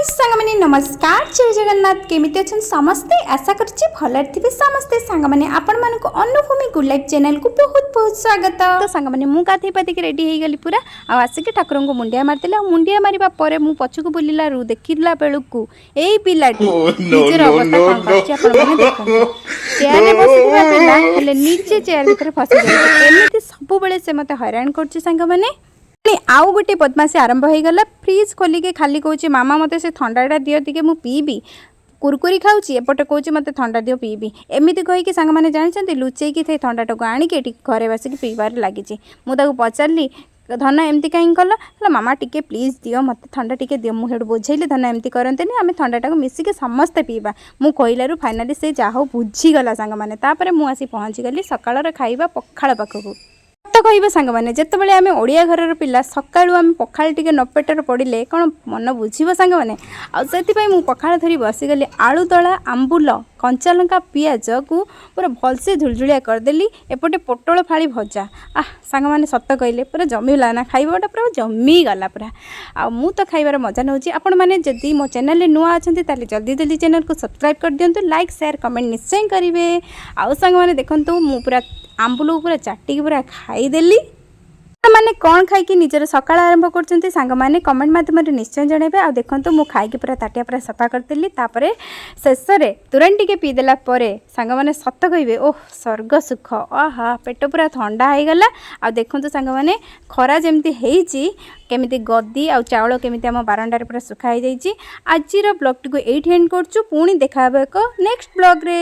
सांगमाने नमस्कार जय जगन्नाथ केमिति अछन समस्ते आशा करछि भलर थिबे समस्ते सांगमाने आपण मानको अन्नभूमि गुड लाइफ चैनल को बहुत बहुत स्वागत। तो सांगमाने मु गाथै पाती के रेडी हे गली पूरा आ आसिके ठाकुर को मुंडिया मारतिला मुंडिया मारिबा परे मु पछकु बुलिला रु देखिला बेलुकु एई पिलाटी निजर अवस्था कोन करछि आपण माने देखंतु चेयर रे बसिबा पिला हेले नीचे चेयर भीतर फसी जाय एमिति सब बेले से मते हैरान करछि सांगमाने आउ गोटे बदमाशी आरंभ हो गला फ्रिज खोलिके खाली कहूँ मामा मते से ठंडाटा दियो टिके मु पीबी कुरकुरी खाऊची एपटे कहूँ मते ठंडा दियो पीबी एमिति कहीकि सांग मैंने जानते लुचेकी थे ठंडाटा को आणिके घरे बसिक पीबार लगी मुझे पचारि धन एमती कहीं कल मामा टिके प्लीज दियो मत ठंडा टिके दियो मुझे बुझेली धन एमती करते आम ठंडाटा को मिसिके समस्ते पीवा मु कहलु फाइनाली से जहा बुझीगला सांग मैंने मुझे पहुँची गली सकाळ खाइबा पखाळ पाखक सत कह सांग मैंने जिते बड़े आम ओडिया घर पिला सकाळु आम पखाल टिके न पेटर पड़े कौन मन बुझीब सांग मैंने आपाई मु पखाल धरी बसीगली आलू दला आंबुल कंचा लंका पियाज को पूरा भलसे झुलझुलिया करदेली एपटे पोटल फाड़ी भजा सांग मैंने सत कहले पूरा जमीला ना खाइबाटा पूरा जमी गला पूरा आ मु तो खाइबार मजा नौची आपण मैंने जदि मो चैनल रे नुआ अछंती ताले जल्दी जल्दी चैनल को सब्सक्राइब कर दियंतु लाइक शेयर कमेंट निश्चय करेंगे आउ सांग मैंने देखंतु मु पूरा आंबुल पूरा चाटिकी पूरा खाईदेली मैंने कौन खाई निजर सकाळ आरंभ कर सांग मैंने कमेंट माध्यम निश्चय जनइबे आ देखंतु मु खाई पूरा ताटिया पूरा सफा करदेली तापरे शेष रे तुरंत टिके पीदेला परे सांग मैंने सत कहिबे ओह स्वर्ग सुख आहा पेट पूरा ठंडा हो गला आ देखंतु सांग मैंने खरा जेमती हेइची केमिति गद्दी आ चाउल केमिति आम बारंडार पूरा सुखा हो जाइछि। आजिर ब्लॉग टी को एठी एंड करछु पुणी देखा एक नेक्स्ट ब्लॉग रे।